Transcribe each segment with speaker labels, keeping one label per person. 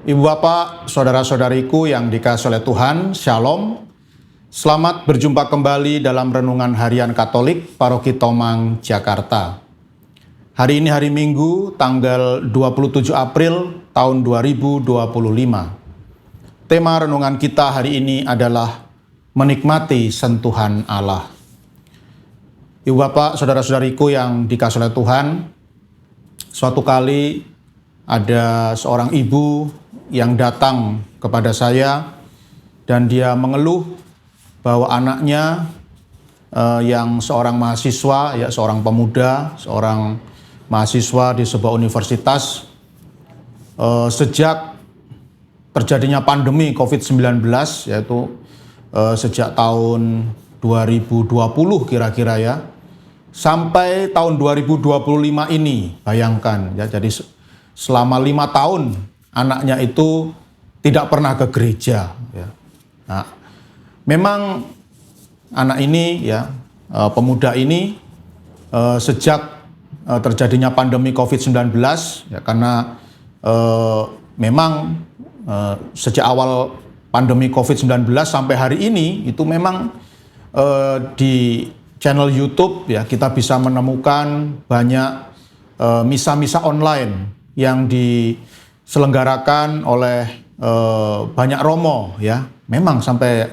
Speaker 1: Ibu Bapak, saudara-saudariku yang dikasihi oleh Tuhan, Shalom. Selamat berjumpa kembali dalam Renungan Harian Katolik Paroki Tomang, Jakarta. Hari ini hari Minggu, tanggal 27 April tahun 2025. Tema renungan kita hari ini adalah menikmati sentuhan Allah. Ibu Bapak, saudara-saudariku yang dikasihi oleh Tuhan, suatu kali ada seorang ibu yang datang kepada saya dan dia mengeluh bahwa anaknya yang seorang mahasiswa, seorang pemuda, seorang mahasiswa di sebuah universitas, sejak terjadinya pandemi COVID-19, yaitu sejak tahun 2020 kira-kira ya, sampai tahun 2025 ini, bayangkan ya, jadi selama 5 tahun anaknya itu tidak pernah ke gereja. Ya. Nah, memang anak ini, pemuda ini, sejak terjadinya pandemi COVID-19, ya, karena memang sejak awal pandemi COVID-19 sampai hari ini itu memang di channel YouTube ya kita bisa menemukan banyak misa-misa online yang diselenggarakan oleh banyak romo ya. Memang sampai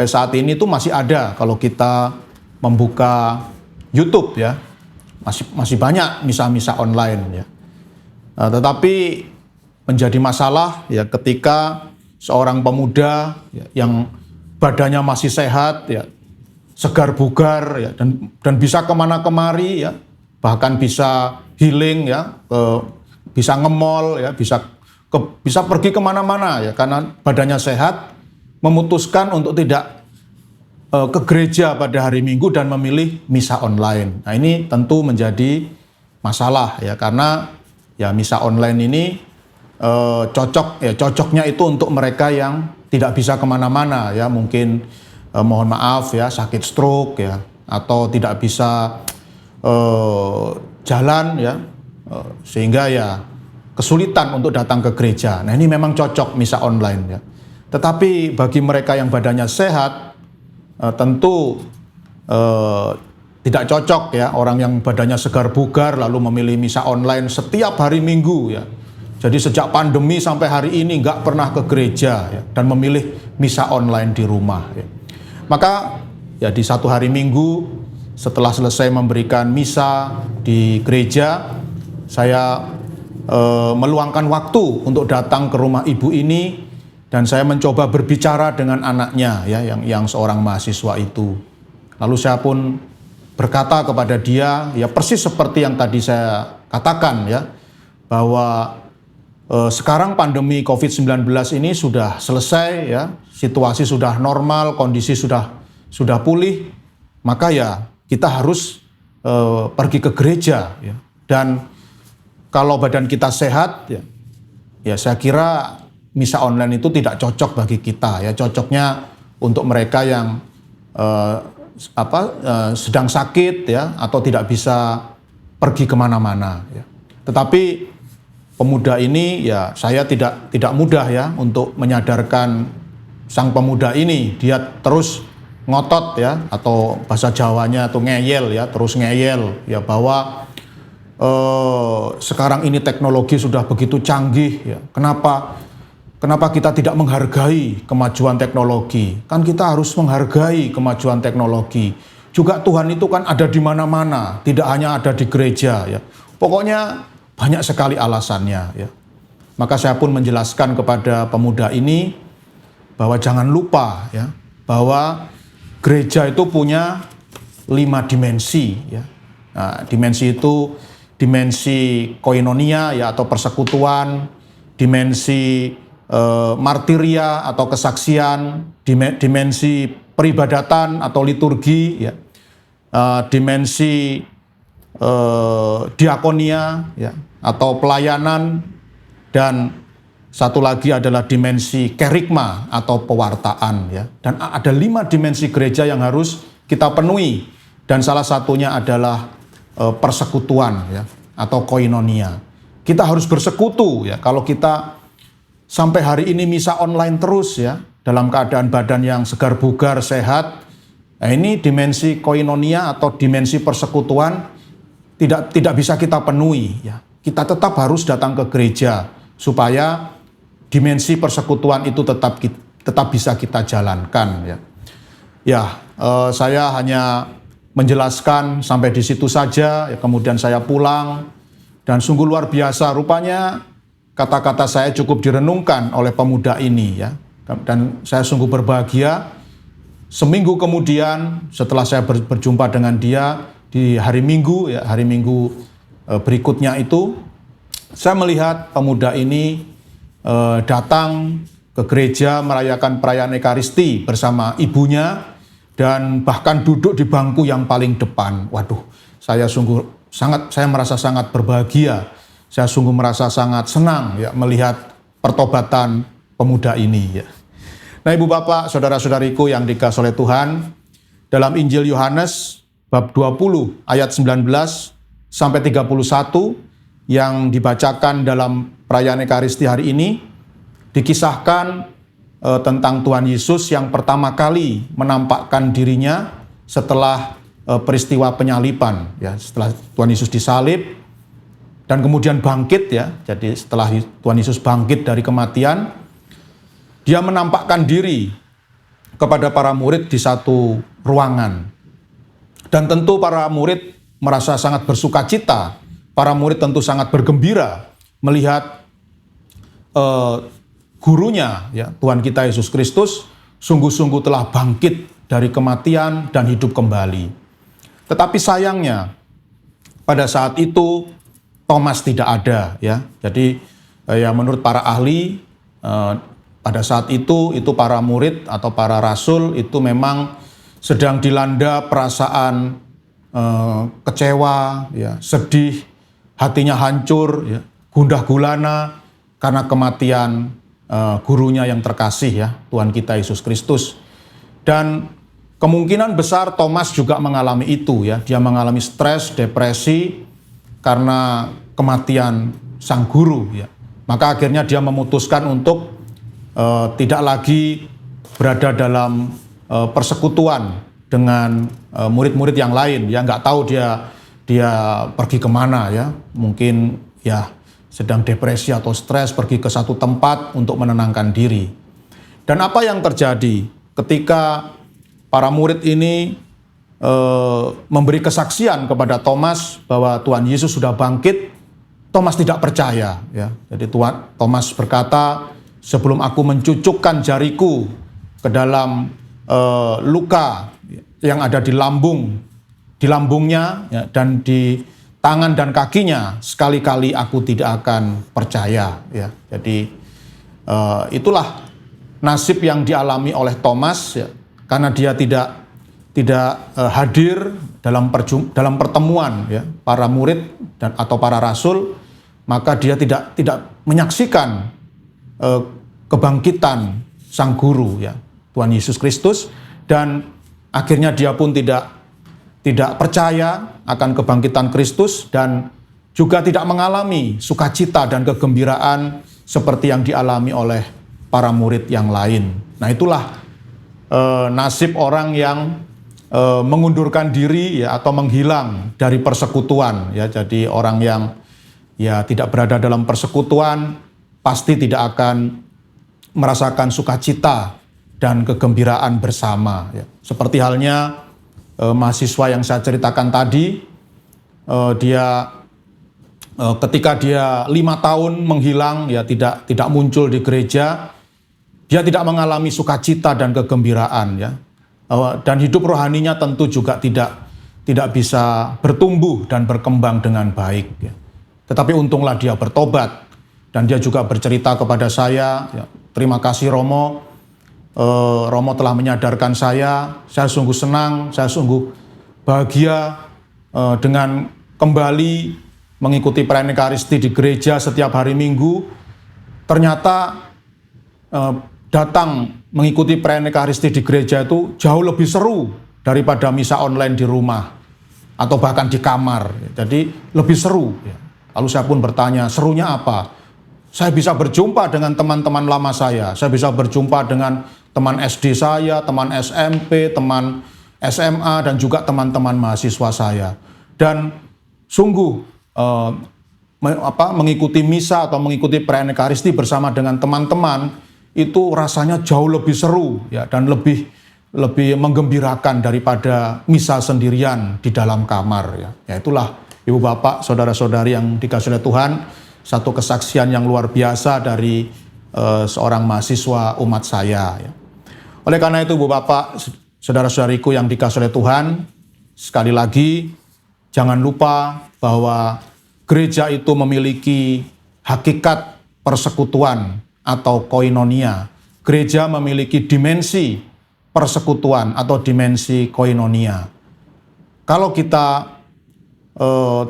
Speaker 1: saat ini tuh masih ada kalau kita membuka YouTube ya. Masih banyak misa-misa online ya. Tetapi menjadi masalah ya ketika seorang pemuda ya, yang badannya masih sehat ya, segar bugar ya, dan bisa kemana kemari ya, bahkan bisa healing ya, bisa nge-mall ya, bisa pergi kemana-mana ya, karena badannya sehat, memutuskan untuk tidak ke gereja pada hari Minggu dan memilih misa online. Nah ini tentu menjadi masalah ya, karena ya misa online ini cocoknya itu untuk mereka yang tidak bisa kemana-mana ya, mungkin mohon maaf ya sakit stroke ya, atau tidak bisa jalan ya, sehingga ya kesulitan untuk datang ke gereja. Nah ini memang cocok misa online ya. Tetapi bagi mereka yang badannya sehat, tentu tidak cocok ya, orang yang badannya segar bugar lalu memilih misa online setiap hari Minggu ya. Jadi sejak pandemi sampai hari ini nggak pernah ke gereja ya, dan memilih misa online di rumah ya. Maka ya di satu hari Minggu setelah selesai memberikan misa di gereja, saya meluangkan waktu untuk datang ke rumah ibu ini dan saya mencoba berbicara dengan anaknya ya, yang seorang mahasiswa itu. Lalu saya pun berkata kepada dia ya persis seperti yang tadi saya katakan ya, bahwa sekarang pandemi COVID-19 ini sudah selesai ya, situasi sudah normal, kondisi sudah pulih, maka ya kita harus pergi ke gereja ya. Dan kalau badan kita sehat ya saya kira misa online itu tidak cocok bagi kita ya, cocoknya untuk mereka yang sedang sakit ya, atau tidak bisa pergi kemana-mana ya. Tetapi pemuda ini ya saya tidak mudah ya untuk menyadarkan sang pemuda ini. Dia terus ngotot ya, atau bahasa Jawanya atau ngeyel ya, terus ngeyel ya, bahwa sekarang ini teknologi sudah begitu canggih ya. Kenapa kita tidak menghargai kemajuan teknologi? Kan kita harus menghargai kemajuan teknologi. Juga Tuhan itu kan ada di mana-mana, tidak hanya ada di gereja ya. Pokoknya banyak sekali alasannya ya. Maka saya pun menjelaskan kepada pemuda ini bahwa jangan lupa ya, bahwa gereja itu punya 5 dimensi ya. Nah, dimensi itu dimensi koinonia ya, atau persekutuan, dimensi martiria atau kesaksian, dimensi peribadatan atau liturgi ya, dimensi diakonia ya, atau pelayanan, dan satu lagi adalah dimensi kerigma atau pewartaan ya. Dan ada 5 dimensi gereja yang harus kita penuhi, dan salah satunya adalah persekutuan ya, atau koinonia. Kita harus bersekutu ya. Kalau kita sampai hari ini misa online terus ya, dalam keadaan badan yang segar bugar, sehat. Nah, ini dimensi koinonia atau dimensi persekutuan tidak bisa kita penuhi ya. Kita tetap harus datang ke gereja supaya dimensi persekutuan itu tetap bisa kita jalankan ya. Saya hanya menjelaskan sampai di situ saja ya, kemudian saya pulang dan sungguh luar biasa rupanya kata-kata saya cukup direnungkan oleh pemuda ini ya. Dan saya sungguh berbahagia. Seminggu kemudian setelah saya berjumpa dengan dia di hari Minggu berikutnya itu, saya melihat pemuda ini datang ke gereja merayakan perayaan Ekaristi bersama ibunya dan bahkan duduk di bangku yang paling depan. Waduh, saya merasa sangat berbahagia. Saya sungguh merasa sangat senang ya melihat pertobatan pemuda ini ya. Nah, Ibu Bapak, saudara-saudariku yang dikasihi oleh Tuhan, dalam Injil Yohanes bab 20 ayat 19 sampai 31 yang dibacakan dalam perayaan Ekaristi hari ini dikisahkan tentang Tuhan Yesus yang pertama kali menampakkan dirinya setelah peristiwa penyaliban ya, setelah Tuhan Yesus disalib dan kemudian bangkit ya. Jadi setelah Tuhan Yesus bangkit dari kematian, dia menampakkan diri kepada para murid di satu ruangan. Dan tentu para murid merasa sangat bersukacita. Para murid tentu sangat bergembira melihat gurunya, ya, Tuhan kita Yesus Kristus, sungguh-sungguh telah bangkit dari kematian dan hidup kembali. Tetapi sayangnya, pada saat itu Thomas tidak ada. Ya. Jadi menurut para ahli, pada saat itu para murid atau para rasul itu memang sedang dilanda perasaan kecewa, ya, sedih, hatinya hancur, ya, gundah gulana karena kematian gurunya yang terkasih ya, Tuhan kita Yesus Kristus. Dan kemungkinan besar Thomas juga mengalami itu ya, dia mengalami stres, depresi karena kematian sang guru ya. Maka akhirnya dia memutuskan untuk tidak lagi berada dalam persekutuan dengan murid-murid yang lain. Ya nggak tahu dia pergi kemana ya. Mungkin ya sedang depresi atau stres, pergi ke satu tempat untuk menenangkan diri. Dan apa yang terjadi ketika para murid ini memberi kesaksian kepada Thomas bahwa Tuhan Yesus sudah bangkit, Thomas tidak percaya ya. Jadi Thomas berkata, sebelum aku mencucukkan jariku ke dalam luka yang ada di lambungnya ya, dan di tangan dan kakinya, sekali-kali aku tidak akan percaya. Ya. Jadi itulah nasib yang dialami oleh Thomas ya, karena dia tidak hadir dalam pertemuan ya, para murid atau para rasul, maka dia tidak menyaksikan kebangkitan sang guru ya, Tuhan Yesus Kristus, dan akhirnya dia pun tidak percaya akan kebangkitan Kristus dan juga tidak mengalami sukacita dan kegembiraan seperti yang dialami oleh para murid yang lain. Nah, itulah nasib orang yang mengundurkan diri ya, atau menghilang dari persekutuan ya. Jadi orang yang ya tidak berada dalam persekutuan pasti tidak akan merasakan sukacita dan kegembiraan bersama. Ya. Seperti halnya mahasiswa yang saya ceritakan tadi, ketika dia 5 tahun menghilang, ya tidak muncul di gereja, dia tidak mengalami sukacita dan kegembiraan. Ya. Dan hidup rohaninya tentu juga tidak bisa bertumbuh dan berkembang dengan baik. Ya. Tetapi untunglah dia bertobat. Dan dia juga bercerita kepada saya, ya, terima kasih Romo, Romo telah menyadarkan saya sungguh senang, saya sungguh bahagia dengan kembali mengikuti perayaan Ekaristi di gereja setiap hari Minggu. Ternyata datang mengikuti perayaan Ekaristi di gereja itu jauh lebih seru daripada misa online di rumah atau bahkan di kamar. Jadi lebih seru. Lalu saya pun bertanya, serunya apa? Saya bisa berjumpa dengan teman-teman lama saya bisa berjumpa dengan teman SD saya, teman SMP, teman SMA, dan juga teman-teman mahasiswa saya. Dan sungguh mengikuti misa atau mengikuti perayaan Ekaristi bersama dengan teman-teman itu rasanya jauh lebih seru ya, dan lebih menggembirakan daripada misa sendirian di dalam kamar ya. Ya itulah Ibu Bapak, saudara-saudari yang dikasihi oleh Tuhan, satu kesaksian yang luar biasa dari seorang mahasiswa umat saya ya. Oleh karena itu Ibu Bapak, saudara-saudariku yang dikasihi oleh Tuhan, sekali lagi jangan lupa bahwa gereja itu memiliki hakikat persekutuan atau koinonia. Gereja memiliki dimensi persekutuan atau dimensi koinonia. Kalau kita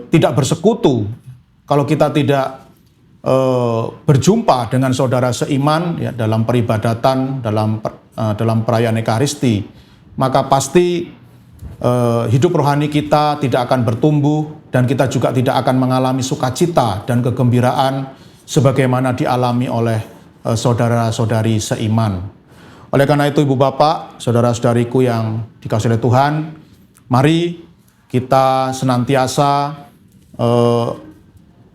Speaker 1: tidak bersekutu, kalau kita tidak berjumpa dengan saudara seiman ya, dalam peribadatan, dalam perayaan Ekaristi, maka pasti hidup rohani kita tidak akan bertumbuh, dan kita juga tidak akan mengalami sukacita dan kegembiraan sebagaimana dialami oleh saudara-saudari seiman. Oleh karena itu Ibu Bapak, saudara-saudariku yang dikasihi oleh Tuhan, mari kita senantiasa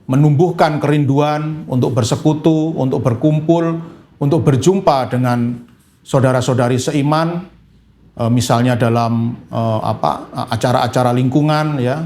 Speaker 1: menumbuhkan kerinduan untuk bersekutu, untuk berkumpul, untuk berjumpa dengan saudara-saudari seiman, misalnya dalam acara-acara lingkungan ya,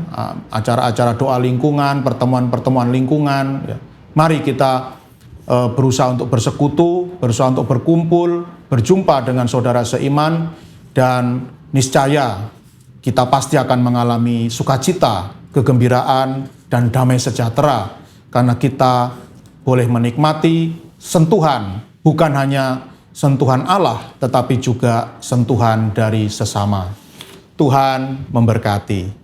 Speaker 1: acara-acara doa lingkungan, pertemuan-pertemuan lingkungan ya. Mari kita berusaha untuk bersekutu, berusaha untuk berkumpul, berjumpa dengan saudara seiman, dan niscaya kita pasti akan mengalami sukacita, kegembiraan, dan damai sejahtera, karena kita boleh menikmati sentuhan, bukan hanya sentuhan Allah, tetapi juga sentuhan dari sesama. Tuhan memberkati.